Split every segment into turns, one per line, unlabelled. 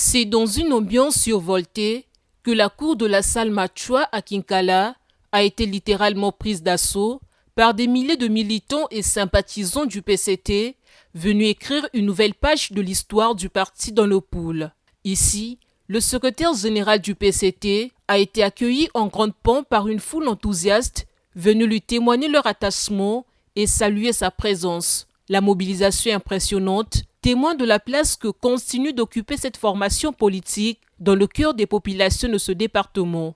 C'est dans une ambiance survoltée que la cour de la salle Machua à Kinkala a été littéralement prise d'assaut par des milliers de militants et sympathisants du PCT venus écrire une nouvelle page de l'histoire du parti dans le pool. Ici, le secrétaire général du PCT a été accueilli en grande pompe par une foule enthousiaste venue lui témoigner leur attachement et saluer sa présence. La mobilisation impressionnante témoin de la place que continue d'occuper cette formation politique dans le cœur des populations de ce département.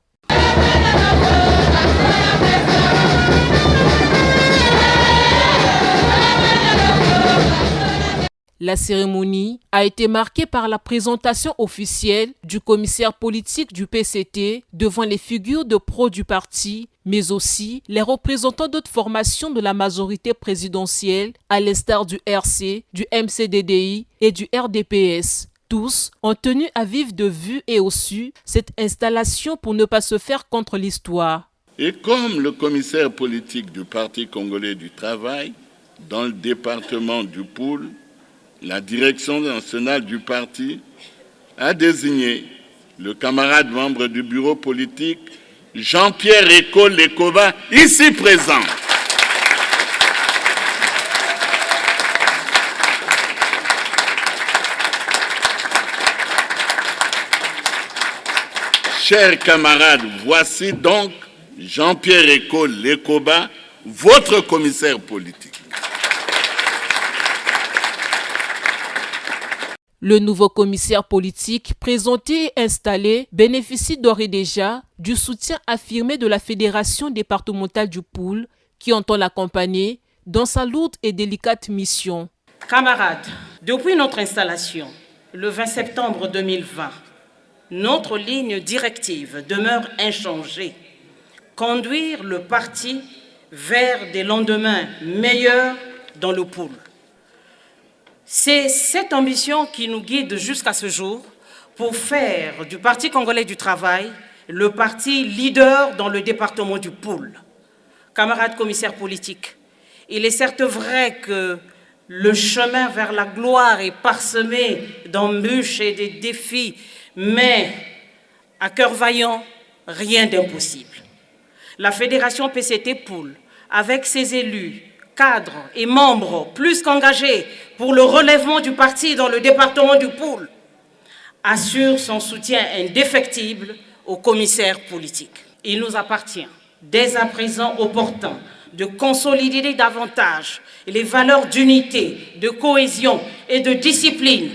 La cérémonie a été marquée par la présentation officielle du commissaire politique du PCT devant les figures de pros du parti, mais aussi les représentants d'autres formations de la majorité présidentielle, à l'instar du RC, du MCDDI et du RDPS. Tous ont tenu à vif de vue et au su cette installation pour ne pas se faire contre l'histoire.
Et comme le commissaire politique du Parti congolais du travail, dans le département du Poul, la direction nationale du parti a désigné le camarade membre du bureau politique Jean-Pierre Eko Lekoba, ici présent. Chers camarades, voici donc Jean-Pierre Eko Lekoba, votre commissaire politique.
Le nouveau commissaire politique présenté et installé bénéficie d'ores et déjà du soutien affirmé de la Fédération départementale du Poul qui entend l'accompagner dans sa lourde et délicate mission.
Camarades, depuis notre installation, le 20 septembre 2020, notre ligne directive demeure inchangée. Conduire le parti vers des lendemains meilleurs dans le Poul. C'est cette ambition qui nous guide jusqu'à ce jour pour faire du Parti congolais du travail le parti leader dans le département du Poul. Camarades commissaires politiques, il est certes vrai que le chemin vers la gloire est parsemé d'embûches et de défis, mais à cœur vaillant, rien d'impossible. La Fédération PCT Poul, avec ses élus, cadres et membres plus qu'engagés pour le relèvement du parti dans le département du Poul, assure son soutien indéfectible aux commissaires politiques. Il nous appartient, dès à présent opportun, de consolider davantage les valeurs d'unité, de cohésion et de discipline.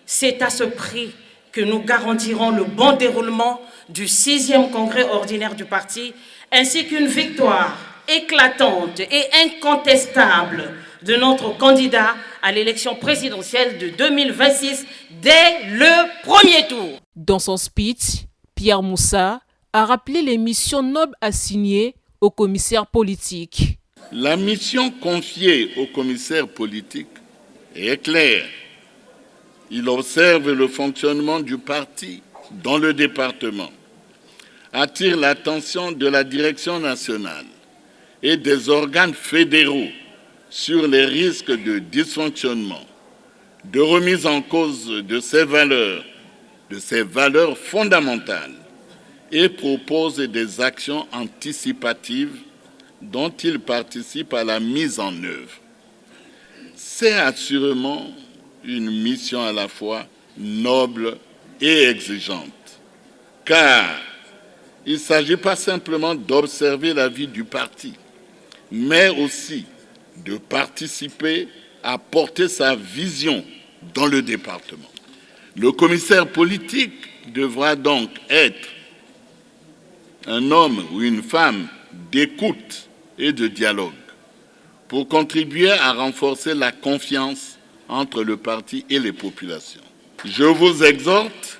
C'est à ce prix que nous garantirons le bon déroulement du 6e congrès ordinaire du parti, ainsi qu'une victoire éclatante et incontestable de notre candidat à l'élection présidentielle de 2026 dès le premier tour.
Dans son speech, Pierre Moussa a rappelé les missions nobles assignées au commissaire politique.
La mission confiée au commissaire politique est claire. Il observe le fonctionnement du parti dans le département, attire l'attention de la direction nationale et des organes fédéraux sur les risques de dysfonctionnement, de remise en cause de ces valeurs fondamentales et propose des actions anticipatives dont il participe à la mise en œuvre. C'est assurément une mission à la fois noble et exigeante, car il ne s'agit pas simplement d'observer la vie du parti, mais aussi de participer à porter sa vision dans le département. Le commissaire politique devra donc être un homme ou une femme d'écoute et de dialogue pour contribuer à renforcer la confiance entre le parti et les populations. Je vous exhorte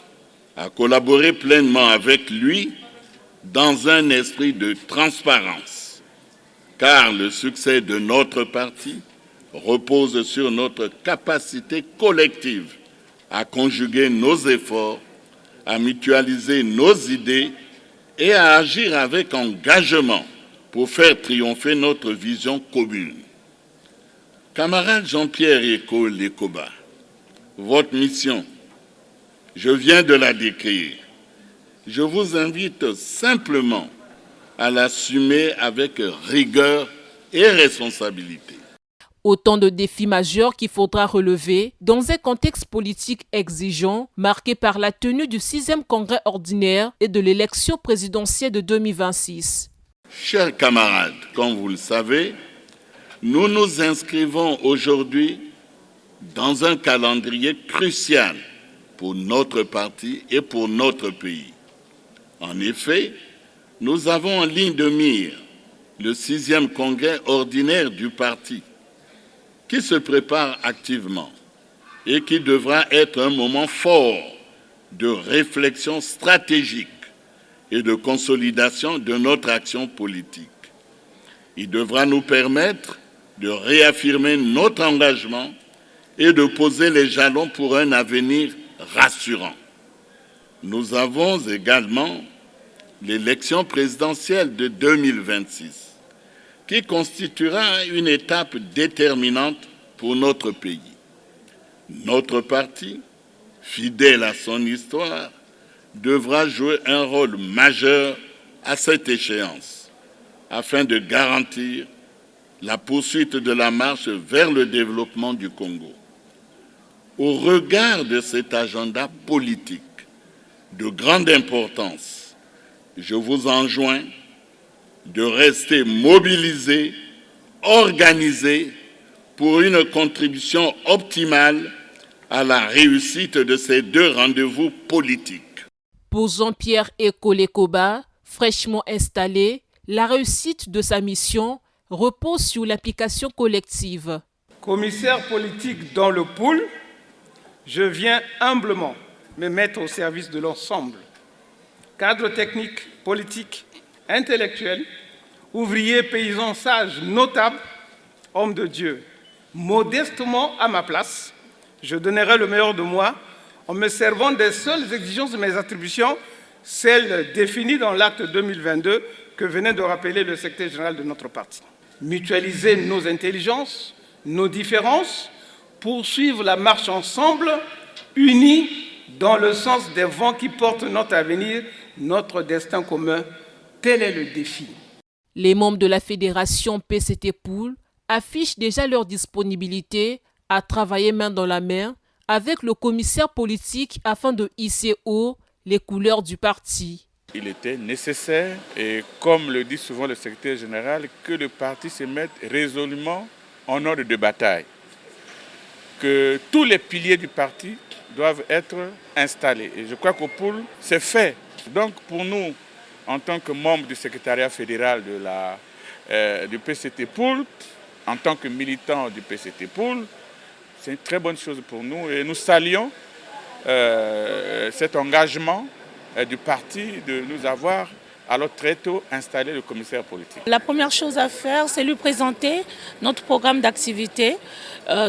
à collaborer pleinement avec lui dans un esprit de transparence, car le succès de notre parti repose sur notre capacité collective à conjuguer nos efforts, à mutualiser nos idées et à agir avec engagement pour faire triompher notre vision commune. Camarade Jean-Pierre Eko Lekoba, votre mission Je viens de la décrire. Je vous invite simplement à l'assumer avec rigueur et responsabilité.
Autant de défis majeurs qu'il faudra relever dans un contexte politique exigeant marqué par la tenue du 6e congrès ordinaire et de l'élection présidentielle de 2026.
Chers camarades, comme vous le savez, nous nous inscrivons aujourd'hui dans un calendrier crucial pour notre parti et pour notre pays. En effet, nous avons en ligne de mire le 6e congrès ordinaire du parti, qui se prépare activement et qui devra être un moment fort de réflexion stratégique et de consolidation de notre action politique. Il devra nous permettre de réaffirmer notre engagement et de poser les jalons pour un avenir rassurant. Nous avons également l'élection présidentielle de 2026, qui constituera une étape déterminante pour notre pays. Notre parti, fidèle à son histoire, devra jouer un rôle majeur à cette échéance, afin de garantir la poursuite de la marche vers le développement du Congo. Au regard de cet agenda politique de grande importance, je vous enjoins de rester mobilisés, organisés pour une contribution optimale à la réussite de ces deux rendez-vous politiques.
Pour Jean-Pierre Ekolekoba, fraîchement installé, la réussite de sa mission repose sur l'application collective.
Commissaire politique dans le pool, je viens humblement me mettre au service de l'ensemble. Cadre technique, politique, intellectuel, ouvrier, paysan, sage, notable, homme de Dieu. Modestement à ma place, je donnerai le meilleur de moi en me servant des seules exigences de mes attributions, celles définies dans l'acte 2022 que venait de rappeler le secrétaire général de notre parti. Mutualiser nos intelligences, nos différences, poursuivre la marche ensemble, unis dans le sens des vents qui portent notre avenir, notre destin commun. Tel est le défi.
Les membres de la fédération PCT Pool affichent déjà leur disponibilité à travailler main dans la main avec le commissaire politique afin de hisser haut les couleurs du parti.
Il était nécessaire, et comme le dit souvent le secrétaire général, que le parti se mette résolument en ordre de bataille. Que tous les piliers du parti doivent être installés. Et je crois qu'au pool, c'est fait. Donc pour nous, en tant que membres du secrétariat fédéral du PCT Pool, en tant que militants du PCT Pool, c'est une très bonne chose pour nous. Et nous saluons cet engagement du parti de nous avoir alors très tôt installé le commissaire politique.
La première chose à faire, c'est lui présenter notre programme d'activité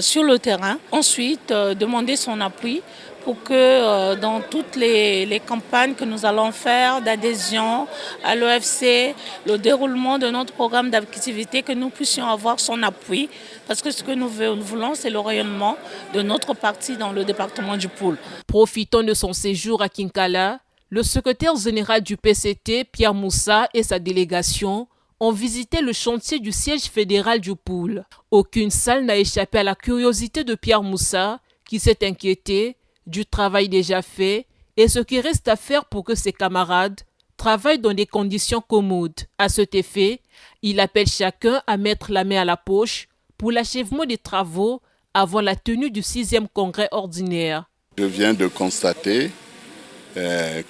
sur le terrain. Ensuite, demander son appui pour que dans toutes les campagnes que nous allons faire d'adhésion à l'OFC, le déroulement de notre programme d'activité, que nous puissions avoir son appui. Parce que ce que nous voulons, c'est le rayonnement de notre parti dans le département du Pool.
Profitant de son séjour à Kinkala, le secrétaire général du PCT, Pierre Moussa, et sa délégation ont visité le chantier du siège fédéral du Pool. Aucune salle n'a échappé à la curiosité de Pierre Moussa, qui s'est inquiété du travail déjà fait et ce qui reste à faire pour que ses camarades travaillent dans des conditions commodes. À cet effet, il appelle chacun à mettre la main à la poche pour l'achèvement des travaux avant la tenue du 6e congrès ordinaire.
Je viens de constater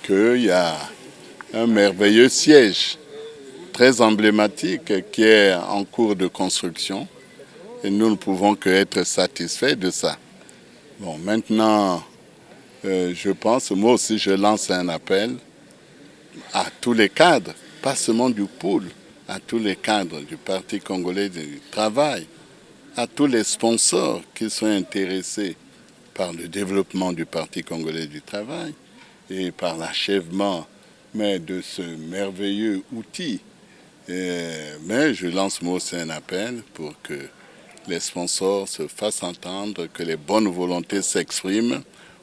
qu'il y a un merveilleux siège très emblématique qui est en cours de construction et nous ne pouvons qu'être satisfaits de ça. Bon, maintenant, je pense, moi aussi je lance un appel à tous les cadres, pas seulement du Pool, à tous les cadres du Parti congolais du travail, à tous les sponsors qui sont intéressés par le développement du Parti congolais du travail et par l'achèvement de ce merveilleux outil. Mais je lance moi aussi un appel pour que les sponsors se fassent entendre, que les bonnes volontés s'expriment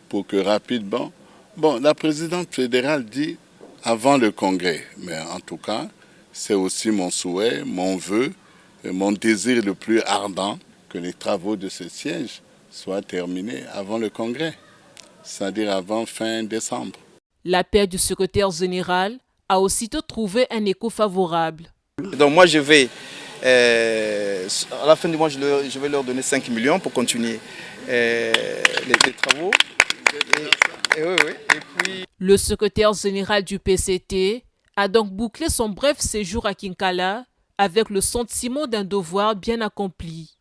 pour que rapidement Bon, la présidente fédérale dit avant le congrès, mais en tout cas, c'est aussi mon souhait, mon vœu, mon désir le plus ardent que les travaux de ce siège soient terminés avant le congrès, c'est-à-dire avant fin décembre.
L'appel du secrétaire général a aussitôt trouvé un écho favorable.
Donc moi je vais, à la fin du mois, je vais leur donner 5 millions pour continuer les travaux. Et puis...
Le secrétaire général du PCT a donc bouclé son bref séjour à Kinkala avec le sentiment d'un devoir bien accompli.